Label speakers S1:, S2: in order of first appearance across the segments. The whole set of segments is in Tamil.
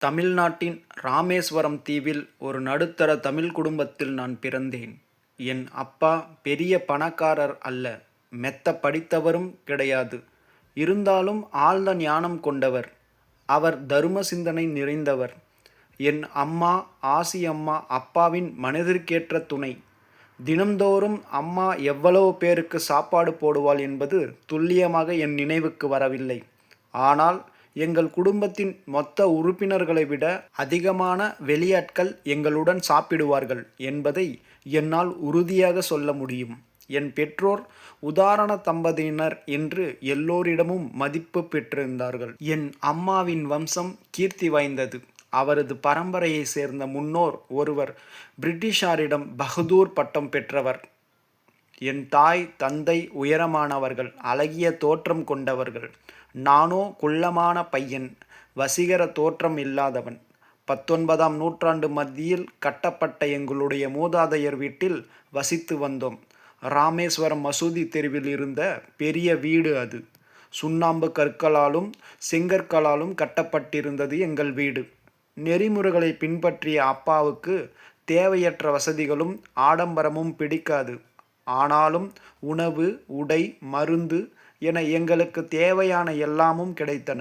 S1: தமிழ்நாட்டின் ராமேஸ்வரம் தீவில் ஒரு நடுத்தர தமிழ் குடும்பத்தில் நான் பிறந்தேன். என் அப்பா பெரிய பணக்காரர் அல்ல, மெத்த படித்தவரும் கிடையாது. இருந்தாலும் ஆழ்ந்த ஞானம் கொண்டவர். அவர் தரும சிந்தனை நிறைந்தவர். என் அம்மா ஆசியம்மா அப்பாவின் மனதிற்கேற்ற துணை. தினம்தோறும் அம்மா எவ்வளவு பேருக்கு சாப்பாடு போடுவாள் என்பது துல்லியமாக என் நினைவுக்கு வரவில்லை. ஆனால் எங்கள் குடும்பத்தின் மொத்த உறுப்பினர்களை விட அதிகமான வெளியாட்கள் எங்களுடன் சாப்பிடுவார்கள் என்பதை என்னால் உறுதியாக சொல்ல முடியும். என் பெற்றோர் உதாரண தம்பதியினர் என்று எல்லோரிடமும் மதிப்பு பெற்றிருந்தார்கள். என் அம்மாவின் வம்சம் கீர்த்தி வாய்ந்தது. அவரது பரம்பரையை சேர்ந்த முன்னோர் ஒருவர் பிரிட்டிஷாரிடம் பகதூர் பட்டம் பெற்றவர். என் தாய் தந்தை உயரமானவர்கள், அழகிய தோற்றம் கொண்டவர்கள். நானோ குள்ளமான பையன், வசீகர தோற்றம் இல்லாதவன். 19ஆம் நூற்றாண்டு மத்தியில் கட்டப்பட்ட எங்களுடைய மூதாதையர் வீட்டில் வசித்து வந்தோம். ராமேஸ்வரம் மசூதி தெருவில் இருந்த பெரிய வீடு அது. சுண்ணாம்பு கற்களாலும் செங்கற்களாலும் கட்டப்பட்டிருந்தது எங்கள் வீடு. நெறிமுறைகளை பின்பற்றிய அப்பாவுக்கு தேவையற்ற வசதிகளும் ஆடம்பரமும் பிடிக்காது. ஆனாலும் உணவு, உடை, மருந்து என எங்களுக்கு தேவையான எல்லாமும் கிடைத்தன.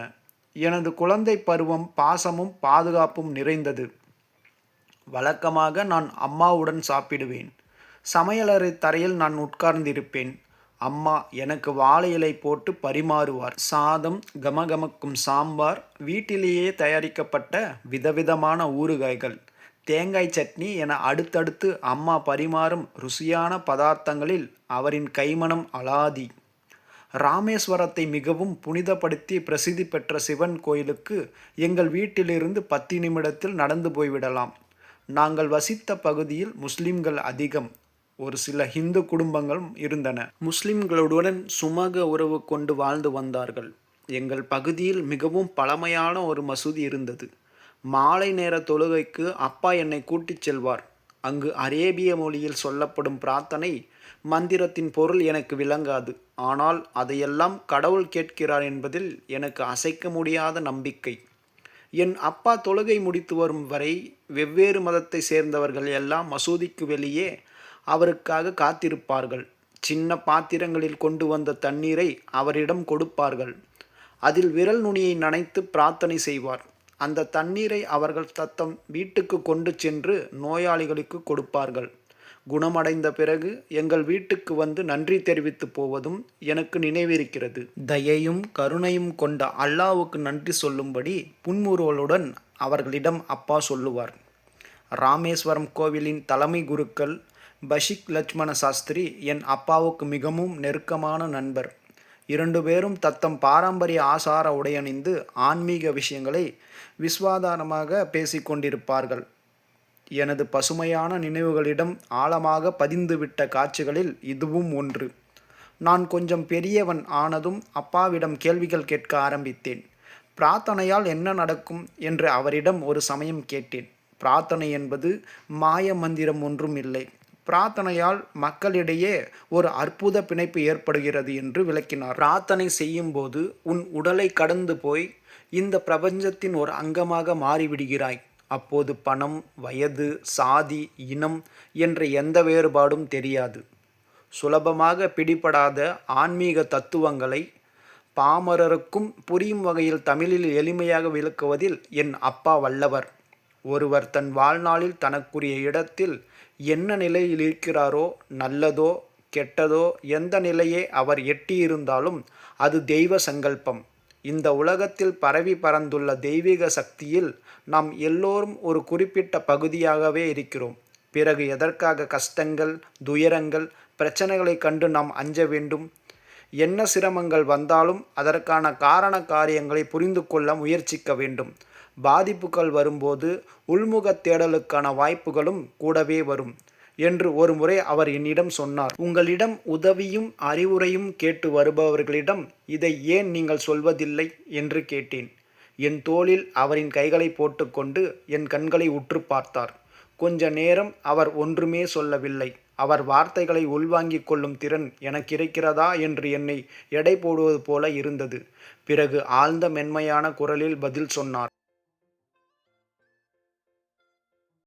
S1: எனது குழந்தை பருவம் பாசமும் பாதுகாப்பும் நிறைந்தது. வழக்கமாக நான் அம்மாவுடன் சாப்பிடுவேன். சமையலறை தரையில் நான் உட்கார்ந்திருப்பேன். அம்மா எனக்கு வாழை இலை போட்டு பரிமாறுவார். சாதம், கமகமக்கும் சாம்பார், வீட்டிலேயே தயாரிக்கப்பட்ட விதவிதமான ஊறுகாய்கள், தேங்காய் சட்னி என அடுத்தடுத்து அம்மா பரிமாறும் ருசியான பதார்த்தங்களில் அவரின் கைமணம் அலாதி. ராமேஸ்வரத்தை மிகவும் புனிதப்படுத்தி பிரசித்தி பெற்ற சிவன் கோயிலுக்கு எங்கள் வீட்டிலிருந்து 10 நிமிடத்தில் நடந்து போய்விடலாம். நாங்கள் வசித்த பகுதியில் முஸ்லிம்கள் அதிகம். ஒரு சில இந்து குடும்பங்களும் இருந்தன. முஸ்லிம்களுடன் சுமூக உறவு கொண்டு வாழ்ந்து வந்தார்கள். எங்கள் பகுதியில் மிகவும் பழமையான ஒரு மசூதி இருந்தது. மாலை நேர தொழுகைக்கு அப்பா என்னை கூட்டிச் செல்வார். அங்கு அரேபிய மொழியில் சொல்லப்படும் பிரார்த்தனை மந்திரத்தின் பொருள் எனக்கு விளங்காது. ஆனால் அதையெல்லாம் கடவுள் கேட்கிறார் என்பதில் எனக்கு அசைக்க முடியாத நம்பிக்கை. என் அப்பா தொழுகை முடித்து வரும் வரை வெவ்வேறு மதத்தை சேர்ந்தவர்கள் எல்லாம் மசூதிக்கு வெளியே அவருக்காக காத்திருப்பார்கள். சின்ன பாத்திரங்களில் கொண்டு வந்த தண்ணீரை அவரிடம் கொடுப்பார்கள். அதில் விரல் நுனியை நனைத்து பிரார்த்தனை செய்வார். அந்த தண்ணீரை அவர்கள் தத்தம் வீட்டுக்கு கொண்டு சென்று நோயாளிகளுக்கு கொடுப்பார்கள். குணமடைந்த பிறகு எங்கள் வீட்டுக்கு வந்து நன்றி தெரிவித்து போவதும் எனக்கு நினைவிருக்கிறது. தயையும் கருணையும் கொண்ட அல்லாவுக்கு நன்றி சொல்லும்படி புன்முறுவலுடன் அவர்களிடம் அப்பா சொல்லுவார். ராமேஸ்வரம் கோவிலின் தலைமை குருக்கள் பஷிக் லட்சுமண சாஸ்திரி என் அப்பாவுக்கு மிகவும் நெருக்கமான நண்பர். 2 பேரும் தத்தம் பாரம்பரிய ஆசார உடையணிந்து ஆன்மீக விஷயங்களை விஸ்வாதாரமாக பேசிக்கொண்டிருப்பார்கள். எனது பசுமையான நினைவுகளிடம் ஆழமாக பதிந்துவிட்ட காட்சிகளில் இதுவும் ஒன்று. நான் கொஞ்சம் பெரியவன் ஆனதும் அப்பாவிடம் கேள்விகள் கேட்க ஆரம்பித்தேன். பிரார்த்தனையால் என்ன நடக்கும் என்று அவரிடம் ஒரு சமயம் கேட்டேன். பிரார்த்தனை என்பது மாய மந்திரம் ஒன்றும் இல்லை. பிரார்த்தனையால் மக்களிடையே ஒரு அற்புத பிணைப்பு ஏற்படுகிறது என்று விளக்கினார். பிரார்த்தனை செய்யும்போது உன் உடலை கடந்து போய் இந்த பிரபஞ்சத்தின் ஒரு அங்கமாக மாறிவிடுகிறாய். அப்போது பணம், வயது, சாதி, இனம் என்ற எந்த வேறுபாடும் தெரியாது. சுலபமாக பிடிபடாத ஆன்மீக தத்துவங்களை பாமரருக்கும் புரியும் வகையில் தமிழில் எளிமையாக விளக்குவதில் என் அப்பா வல்லவர். ஒருவர் தன் வாழ்நாளில் தனக்குரிய இடத்தில் என்ன நிலையில் இருக்கிறாரோ, நல்லதோ கெட்டதோ எந்த நிலையை அவர் எட்டியிருந்தாலும் அது தெய்வ சங்கல்பம். இந்த உலகத்தில் பரவி பறந்துள்ள தெய்வீக சக்தியில் நாம் எல்லோரும் ஒரு குறிப்பிட்ட பகுதியாகவே இருக்கிறோம். பிறகு எதற்காக கஷ்டங்கள், துயரங்கள், பிரச்சனைகளை கண்டு நாம் அஞ்ச வேண்டும்? என்ன சிரமங்கள் வந்தாலும் அதற்கான காரண காரியங்களை புரிந்து கொள்ள முயற்சிக்க வேண்டும். பாதிப்புகள் வரும்போது உள்முக தேடலுக்கான வாய்ப்புகளும் கூடவே வரும் என்று ஒரு முறை அவர் என்னிடம் சொன்னார். உங்களிடம் உதவியும் அறிவுரையும் கேட்டு வருபவர்களிடம் இதை ஏன் நீங்கள் சொல்வதில்லை என்று கேட்டேன். என் தோளில் அவரின் கைகளை போட்டுக்கொண்டு என் கண்களை உற்று பார்த்தார். கொஞ்ச நேரம் அவர் ஒன்றுமே சொல்லவில்லை. அவர் வார்த்தைகளை உள்வாங்கிக் கொள்ளும் திறன் எனக்கு இருக்கிறதா என்று என்னை எடை போடுவது போல இருந்தது. பிறகு ஆழ்ந்த மென்மையான குரலில் பதில் சொன்னார்.